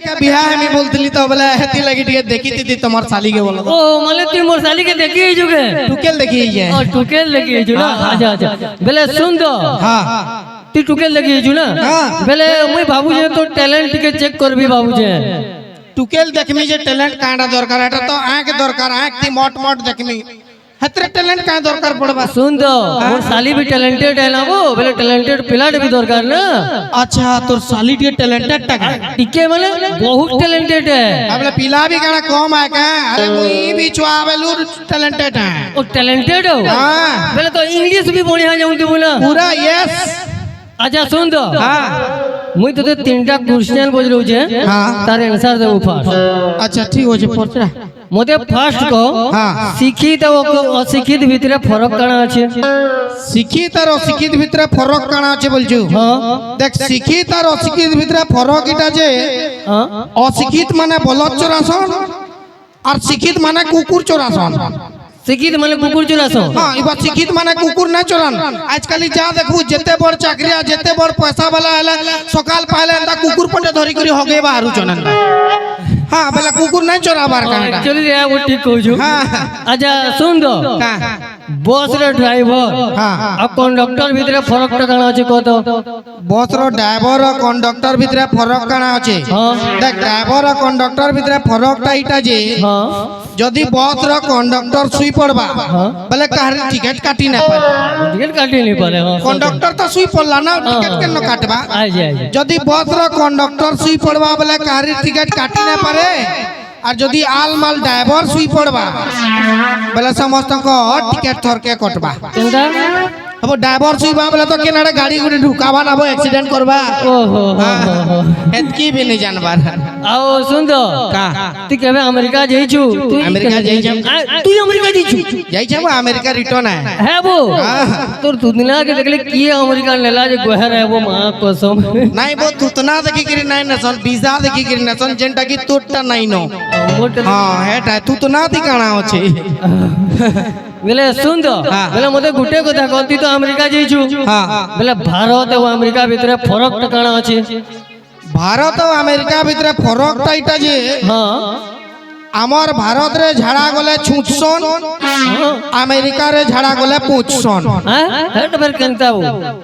का बिहा हमें बोलतली तो बोला हेती लगी टिके देखी थी तुम्हार साली के बोला ओ माने तुम मोर साली के देखी ही जुगे टुकेल देखी है और टुकेल लगी है जुना आजा आजा बेले सुन दो हां तू टुकेल लगी है जुना बेले मुई बाबूजी तो टैलेंट के चेक करबी बाबूजी टुकेल देखमी जे टैलेंट कांडा दरकार एटा तो आंख दरकार आंख थी मोट मोट देखमी हतरे टैलेंट का दरकार पड़बा सुन दो मोर साली भी टैलेंटेड है ना वो बेले टैलेंटेड पिलाट भी दरकार ना अच्छा तोर साली टिके टैलेंटेड टका टिके माने बहुत टैलेंटेड है अबले पिला भी काना कम है का अरे मुई भी चुआवेलू टैलेंटेड है ओ टैलेंटेड हो हां बेले तो इंग्लिश भी बढ़िया जाऊं तू बोला पूरा यस अच्छा सुन दो हां मुई तो तीनटा क्वेश्चन बोललू जे हां तार आंसर देबो फर्स्ट अच्छा ठीक हो जे पचरा मते फर्स्ट को हां शिक्षित और अशिक्षित भितरे फरक काना আছে शिक्षित और अशिक्षित भितरे फरक काना আছে বলছো हां देख शिक्षित और अशिक्षित भितरे फरक इटा जे हां अशिक्षित माने बलद चोरासन और शिक्षित माने कुकुर चोरासन शिक्षित माने कुकुर चोरासो हां इबा शिक्षित माने कुकुर ना चोरान आजकल जा देखू जेते बड़ चाकरिया जेते बड़ पैसा वाला हला सकाल पहले अंदा कुकुर पटे धरी करी होगे बाहरु चोनन हां बेला कुकुर नहीं चोराबार का एक्चुअली रे वो ठीक कहू छु हां अच्छा सुन दो बस रे ड्राइवर हां आ कंडक्टर भितरे फरक काना আছে কত बस रो ड्राइवर और कंडक्टर भितरे फरक काना আছে हां देख ड्राइवर और कंडक्टर भितरे फरक ता इटा जे हां जदी बस रो कंडक्टर सुई पड़बा बोले कहर टिकट काटी ना पाए टिकट काटी नहीं पाले हां कंडक्टर तो सुई पड़ला ना टिकट के न काटबा आ जाए जदी बस रो कंडक्टर सुई पड़बा बोले कहर टिकट काटी ना पारे और जदी आल माल ड्राइवर सुई पड़बा बोले समस्त को टिकट थर के कटबा केनता अब ड्राइवर सुई बा बोले तो केनाडा गाड़ी गुडी ढुकाबा ना एक्सीडेंट करबा ओहो एतकी भी नहीं जानबार आओ सुन दो का तू केबे अमेरिका जाइछु अमेरिका जाई छम तू अमेरिका जाइछु जाई छम अमेरिका रिटर्न है वो तोर तुदना के देखले की अमेरिका लेला जे गोहर है वो मां कसम नहीं वो तुतना देखि करी नहीं नसन वीजा देखि करी नसन जेंटा की तोटटा नहीं नो हां हेटा तुतना दिकाना होछे बेले सुन दो बेले मते गुटे कथा कहती तो अमेरिका जाइछु हां बेले भारत और अमेरिका भितरे फरक काना अछि भारत और अमेरिका भितरे फरक ता इटा जे हां आमर भारत रे झाड़ा गले छुटसन अमेरिका रे झाड़ा गले पूछसन हैं हेट बेर केनता हो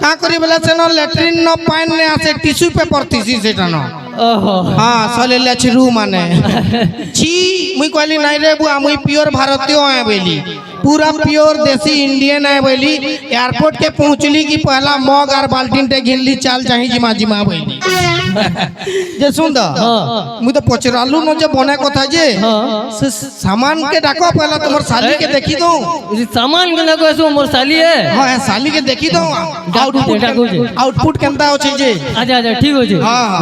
का करी बेला सेनो लैट्रिन न पाइन ने आसे टिश्यू पेपर थीसी सेटा न ओहो हां सले लेछि रू माने छी मुई कहली नहीं रे बुआ मुई प्योर भारतीय है बेली पूरा प्योर देसी इंडियन है बेली एयरपोर्ट के पहुंचली की पहला मग और बाल्टीन टे घिनली चाल चाही जिमा जिमा बेली जे सुन द मुई तो पचरालू न जे बने कथा जे से सामान के डाको पहला तुमर साली के देखी दो सामान के लगो सो मोर साली है हां साली के देखी दो आउटपुट केनता होचे जे अच्छा अच्छा ठीक हो जे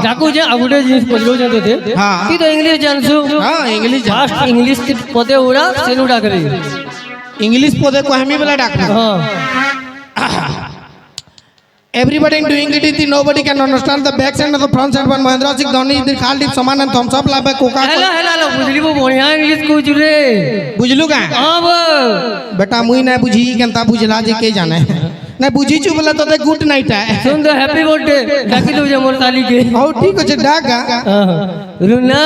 डाकू जे आगुडे जिनिस पजलो जतो थे ती तो इंग्लिश जानसु हां इंग्लिश फास्ट इंग्लिश के पदे उड़ा सेनु डाकरे इंग्लिश पदे को हमी वाला डाकना हां Everybody doing it is nobody can understand the back end of the front side. But Mahendra Singh Dhoni is the Khalid Saman and thumbs up लाबे कोका हेलो हेलो बुझली वो बढ़िया इंग्लिश कुछ रे बुझलु का हां वो बेटा मुई ना बुझी केनता बुझला जे के जाने ना बुझी छु बोला तो गुड नाइट है सुन दो हैप्पी बर्थडे डाकी दो जे मोर साली के हां ठीक है डाका लूना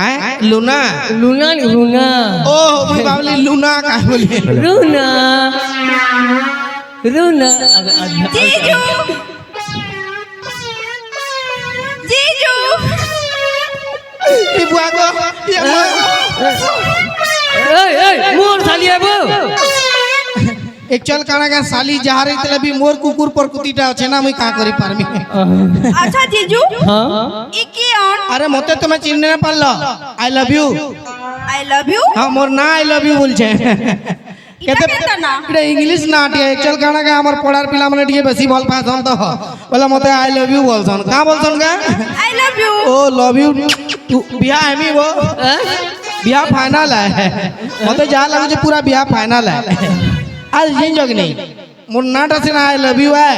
हैं लूना लूना लूना ओह मुई बावली लूना का बोली लूना लूना जीजू जीजू ये बुआ को ए मोर साली है वो एक चल काना का साली जा रही तले भी मोर कुकुर पर कुतीटा আছে ना मुई का करी पारमी अच्छा जीजू हां ई की ऑन अरे मते तुम्हें चिन्ह ना पारलो आई लव यू हां मोर ना आई लव यू बोल छे कहते ना इडे इंग्लिश ना आटिया चल काना का हमर पड़ार पिला माने टिके बेसी भल पासन तो बोला मते आई लव यू बोलसन का बोलसन का I love you oh love you तू बियाह हमी वो बियाह फाइनल है मते जा लगो जे पूरा बियाह फाइनल है आज जिन जग नहीं मोर नाटा से आई लव यू है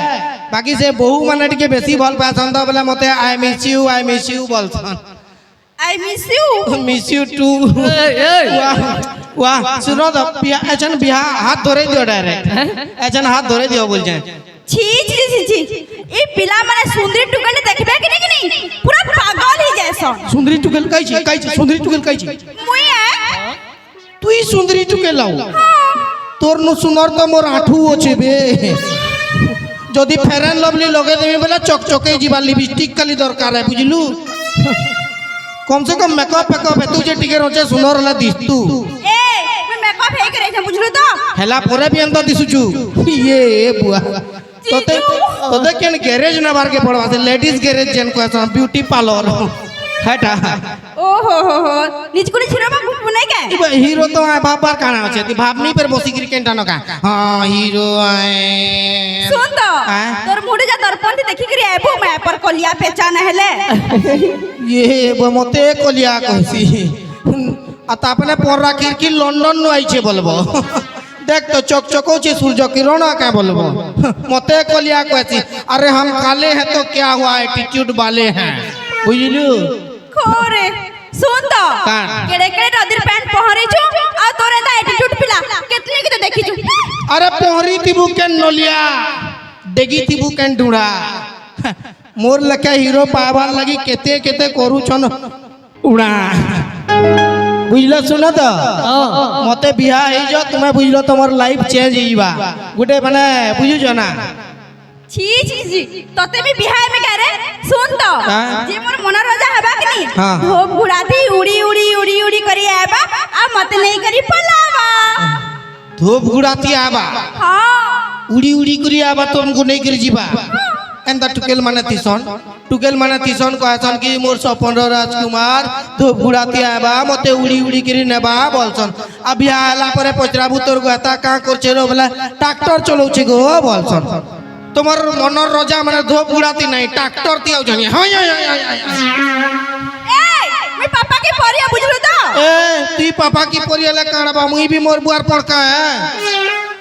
बाकी से बहु माने टिके बेसी भल पासन तो बोला मते आई मिस यू बोलसन मिस यू टू वाह सुनो तो बियाह एचन बियाह हाथ धरे दियो डायरेक्ट एचन हाथ धरे दियो बोल जाए ছি ছি ছি ছি এই পিলা মানে সুন্দরী টুকেলে দেখবে কি নাই পুরা পাগল হই যায়ছন সুন্দরী টুকেল কাইছি সুন্দরী টুকেল কাইছি মুই তুই সুন্দরী টুকেল লাও তোর নু সুন্দর তো মোর আঠু আছে বে যদি ফেয়ার এন্ড লভলি লগে দেবি বলে চকচকে ଯିବା লিপস্টিক খালি দরকার है বুঝলু कम से कम मेकअप तू जे टिके रोचे सुंदर हला दिसतू ए मुई मेकअप हे करे छ बुझलु तो हेला परे भी अंत दिसुचू ये बुआ तोते तोते केन गैरेज ना बार के पड़वा से लेडीज गैरेज जेन को ब्यूटी पार्लर हटा ओ हो निज को छिरो बा बुने के इबा हीरो तो आ बाबर काना আছে ती भाबनी पर बसी क्रिकेट न का हां हीरो आए सुन तो तोर मुडे जा दर्पण ते देखि करी आबो मैं पर कोलिया पहचान हेले ये मते कोलिया कहसी आ तापने पर राखी कि लंदन नु आइछे बोलबो देख तो चकचको छे सूरज किरण का बोलबो मते कोलिया कहसी अरे हम काले हैं तो क्या हुआ एटीट्यूड वाले हैं बुझलू खोरे सुन तो केड़े केड़े रदिर पैंट पहरे छु आ तोरे दा एटीट्यूड पिला केतने के देखि छु अरे पहरी तिबु केन नलिया डेगी तिबु केन ढूंढा मोर लके हीरो पावर लगी केते केते करू छन उड़ा बुझलो सुनो तो मते बिहा हे जो तुम्हें बुझलो तुम्हार लाइफ चेंज होइबा गुटे माने बुझु जो ना छी छी छी तते भी बिहाय में कह रे सुन तो जे मोर मना राजा हेबा कि नहीं धोप गुड़ाती उड़ी उड़ी उड़ी उड़ी करी आबा आ मत नहीं करी पलावा धूप गुड़ाती आबा हां उड़ी उड़ी करी आबा तुमको नहीं कर जीबा एंदा टुकेल माने तीसन कहसन कि मोर सपन राजकुमार धूप गुड़ाती आबा मते उड़ी उड़ी करी नेबा बोलसन आ बिहा हला परे पचराबू तोर गता का करछे रो बोला ट्रैक्टर चलौछे गो बोलसन তোমার মনর রজা মানে ধোপ গুড়াতি নাই ট্রাক্টর দিয়াও জানি হাই হাই হাই হাই ए मैं पापा के परिया बुझलो तो ए তুই পাপা কি পরিয়ালে কাড়বা মুই भी मोर बुआर पड़का है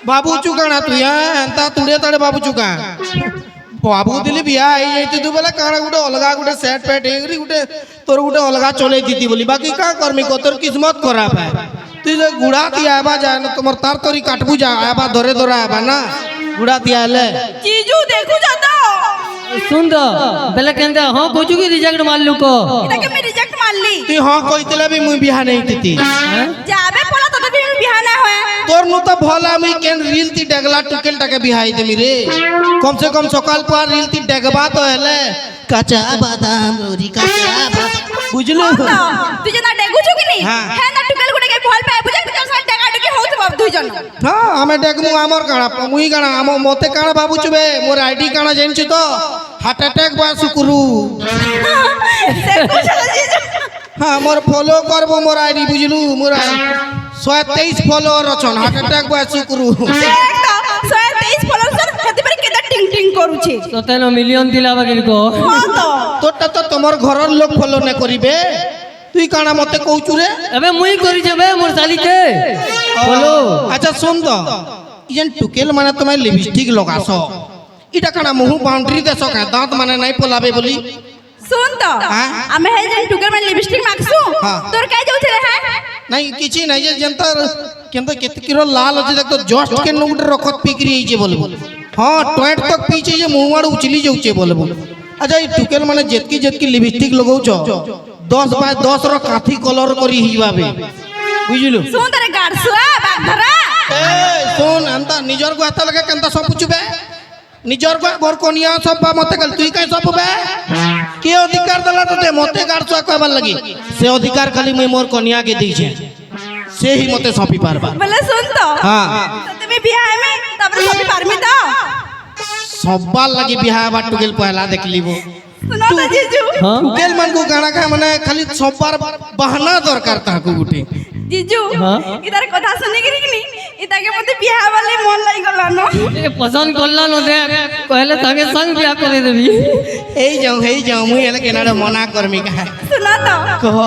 बाबू चुकाना तू एंता तुड़े तड़े बाबू चुका बाबू दिली बिया आई जाइती तू बोले काड़ा गुटे अलगा गुटे सेट पेट हेगरी गुटे तोर गुटे अलगा चले दीती बोली बाकी का करमी को तोर किस्मत खराब है तू जे गुड़ाती आबा जाए ना तुमर तार तोरी काटबू जा आबा धरे धरे आबा ना गुड़ाती आले जीजू देखो जाता सुन तो बेले केंदा हां कोचू की रिजेक्ट मार लू को इता के मैं रिजेक्ट मान ली तू हां कइतले भी मुई बिहा नहीं देती जाबे पड़ा तो भी बिहा ना होए तोर नु तो भला मुई केन रील ती डगला टुकेल टाके बिहाई देमी रे कम से कम सकाल पर रील ती डगबा तो हेले काचा बादाम रोरी काचा बुझलो तू जना डेगु छु कि नहीं है ना टुकेल गुडे के भल पाए बुझे तो साथ डगा डगी होत बाप दुई जन हां हमें डेगमु हमर काना मुई काना हम मते काना बाबू छबे मोर आईडी काना जानछु तो हार्ट अटैक बा सुकुरु देखो चलो जीजू हां मोर फॉलो करबो मोर आईडी बुझलु मोर 123 फॉलोअर अछन हार्ट अटैक बा सुकुरु देख तो 123 फॉलोअर्स हेते पर केदा टिंग टिंग करू छी तते न मिलियन दिलाबा किन को हां तो तोटा तो तमर घरर लोग फॉलो न करिबे তুই কানা মতে কইছু রে अबे मुई करी जबे मोर साली के बोलो अच्छा सुन तो इजन टुकेल माने तुम्हें लिपस्टिक लगासो इटा काना मुंह बाउंड्री देसो का दांत माने नहीं पोलाबे बोली सुन तो हमें है जन टुकेल में लिपस्टिक माखसु तोर काय जाउ छे है नहीं किछि नहीं जे जनता केंदा केत किरो लाल अछि देख तो जस्ट के नुगट रखत पिकरी जे बोलबो हां टॉयट तक पीछे जे मुंह वाड़ उछली जाउचे बोलबो अच्छा ई टुकेल माने जेतकी लिपस्टिक लगाउछो 10 बाय 10 रो काठी कलर करी हिबाबे बुझिलु सुन तेरे गाड़सुआ बागधरा ए सुन अंता निजर को हाथ लगे केंता सब पुछबे निजर को बर कोनिया सब बा मते कल तुई काई सब बे के अधिकार दला तते मते गाड़सुआ कहबा लगी से अधिकार खाली मैं मोर कोनिया के दै छे से ही मते सपी पारबा बोले सुन तो हां तते बियाह में तबरे सपी पारमी तो सबा लगी बियाह बा टुकेल पहला देख लीबो सुनो तो जीजू हां टुकेल मन को गाना का माने खाली सब बार बहाना दरकार ता को गुटे जीजू इधर कथा सुने कि नहीं इता के मते बियाह वाले मन लाई गला न ए पसंद करला न दे पहले ताके संग बियाह करे देबी हेई जाऊ मुई एले केनाडा मना करमी का सुना तो कह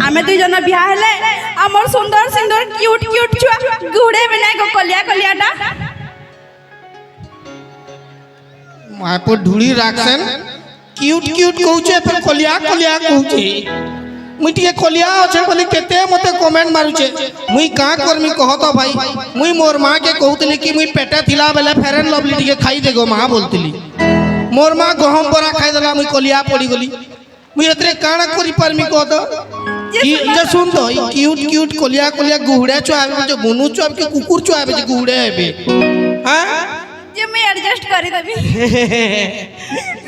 हमें दुई जना बियाह हेले हमर सुंदर सुंदर क्यूट क्यूट छुआ गुड़े बिना को कलिया कलियाटा माय पर ढुड़ी राखसन क्यूट क्यूट कहूचे पर कलिया कलिया कहूचे मुई टिके कोलिया अच्छे बोली केते मते कमेंट मारुचे मुई का करमी कह तो भाई मुई मोर माँ के कहतली कि मुई पेटे थिला बेले फेयर एंड लवली टिके खाई देगो माँ बोलतली मोर माँ गहम बरा खाई देला मुई कोलिया पड़ी गली मुई एतरे काना करी परमी कह तो जे सुन तो क्यूट क्यूट कोलिया कोलिया गुहड़े चुआबे जो गुनु चुआबे के कुकुर चुआबे जे गुहड़े हेबे हां जे मैं एडजस्ट करी देबी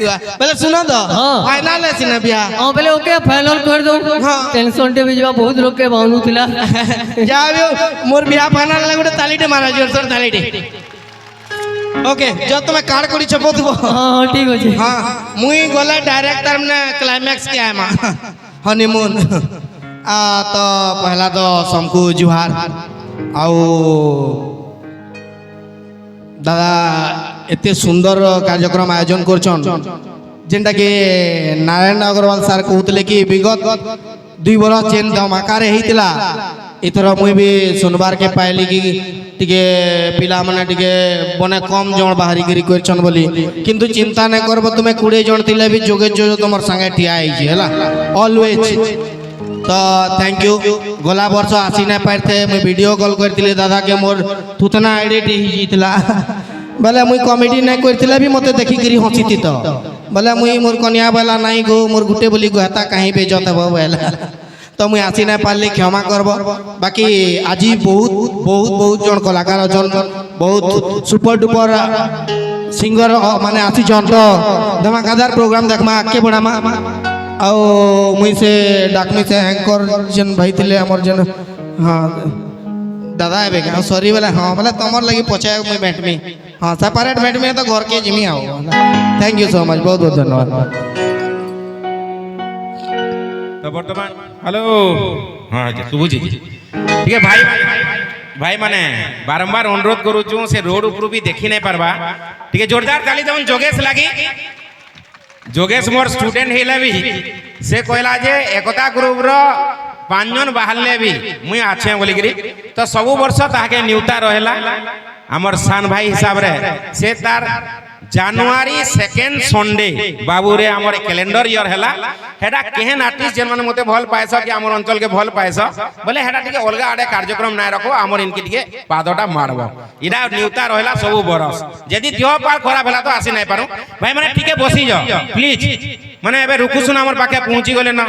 पहले सुनो तो हाँ। फाइनल है सिना बिया हां पहले ओके फाइनल कर दो हाँ। टेंशन टे बिजवा बहुत लोग के बाउनु थिला जाओ मोर बिया फाइनल ले गोटे तालीटे मारा जोर जोर तालीटे ओके जो तुम्हें कार्ड करी छपो दिबो हां ठीक अछि हां मुई गला डायरेक्ट तरमने क्लाइमैक्स के आमा हनीमून तो पहला तो समकु जुहार आउ दादा एते सुंदर कार्यक्रम आयोजन करछन जेंटा कि नारायण अग्रवाल सर कहते कि विगत 2 बरस चेन धमाकार होता इथर मुई भी सुनबार के पाइली कि टिके पिला माने टिके बने कम जण बाहरी करी करछन बोली किंतु चिंता नहीं करबो तुमे 20 जण थिले भी जोगे जो तुमर संगे ठिया आइछि हला ऑलवेज तो थैंक यू गला वर्ष आसी ना पारते मुई वीडियो कॉल करथिले दादा के मोर थुतना एडिट ही जीतला बोले मुई कॉमेडी नहीं करथिले भी मते देखि करी हंसीती तो बोले मुई मोर कन्या वाला नहीं गो मोर गुटे बोली गोहता कहीं बेजत हो बोला तो मुई आसी ना पारली क्षमा करब बाकी आज बहुत बहुत बहुत जन कलाकार अछन बहुत सुपर डुपर सिंगर माने आसी जन तो धमाकेदार प्रोग्राम देखमा आके बढ़ामा आओ मुई से डाकमी से एंकर जन भाई थिले हमर जन हां दादा आबे का सॉरी वाला हां बोले तमर लगी पछाय मुई बैठ में हां सेपरेट बैठ में तो घर के जिमी आओ थैंक यू सो मच बहुत बहुत धन्यवाद तो वर्तमान हेलो हाँ जी शुभजी ठीक है भाई माने बारंबार अनुरोध करूँ से रोड ऊपर भी देखी नहीं पारबा ठीक है जोरदार ताली दउन जोगेश लगी जोगेश मोर स्टूडेंट हेले भी से कहला जे एकता ग्रुप रो 5 जन बाहरले भी मुई आछे बोली गिरी तो सब वर्ष ताके न्यूता रहेला हमर सान भाई हिसाब रे से तार जनवरी 2nd संडे बाबू रे हमर कैलेंडर ईयर हैला हेडा केहन आर्टिस्ट जन माने मते भल पाएस कि हमर अंचल के भल पाएस बोले हेडा टिके अलगा आडे कार्यक्रम नाय रखो हमर इनके टिके पादोटा मारबो इडा न्यूता रहेला सब बरस यदि देह पार खराब हैला तो आसी नाय पारू भाई माने टिके बसी जाओ प्लीज माने एबे रुकुसुन हमर पाके पहुंची गले ना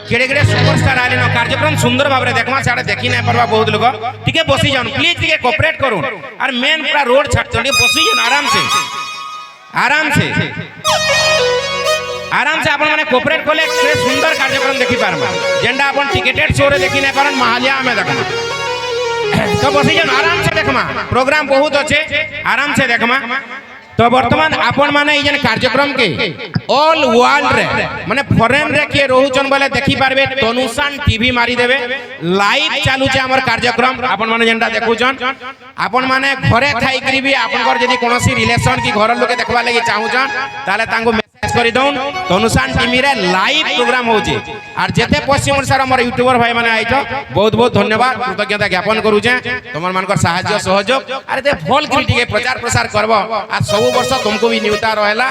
केड़े केड़े सुपरस्टार आले ना कार्यक्रम सुंदर भाबरे देखमा साडे देखि नाय पारबा बहुत लोग टिके बसी जाओ प्लीज टिके कोऑपरेट करू और मेन पूरा रोड छाड़ टिके बसी जाओ आराम से अपन माने कोऑपरेट कोले से सुंदर कार्यक्रम देखि पारमा जेंडा अपन टिकेटेड शो रे देखि नै पारन महालिया में देखमा तो बसी जन आराम से देखमा प्रोग्राम बहुत अच्छे आराम से देखमा तो वर्तमान अपन माने ई जन कार्यक्रम के ऑल वर्ल्ड रे माने फॉरेन रे के रहउचन बोले देखि पारबे तनुसान टीवी मारी देबे लाइव चालू छे हमर कार्यक्रम अपन माने जेंडा देखुचन अपन माने घरे थाई करी भी अपन घर जदी कोनोसी रिलेशन की घर लोके देखबा लागि चाहुचन ताले तांगो मैसेज करि दउन तनुसान टीवी रे लाइव प्रोग्राम होचे और जेते पश्चिम ओडिसा हमर यूट्यूबर भाई माने आइतो बहुत बहुत धन्यवाद कृतज्ञता ज्ञापन करू छे तमर मानकर सहायता सहयोग अरे ते फॉल क्रिएटिव के प्रचार प्रसार करबो आ सब वर्ष तुमको भी न्यूता रहेला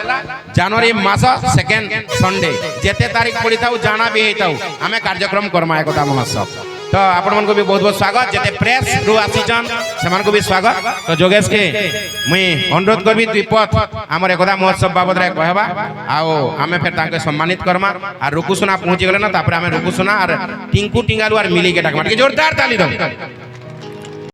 जनवरी मास 2nd संडे जेते तारीख पड़ी थाउ जाना भी हेताउ हमें कार्यक्रम करमा एकता महोत्सव तो आपण मन को भी बहुत बहुत स्वागत जेते प्रेस रु आसीचन समान को भी स्वागत तो जोगेश के मुई अनुरोध करबी द्विपथ हमर एकता महोत्सव बाबद रे कहबा आओ हमें फिर ताके सम्मानित करमा आ रुकुसुना पहुंची गेले ना तापर हमें रुकुसुना और टिंकू टिंगालू और मिली के डाकमा के जोरदार ताली दो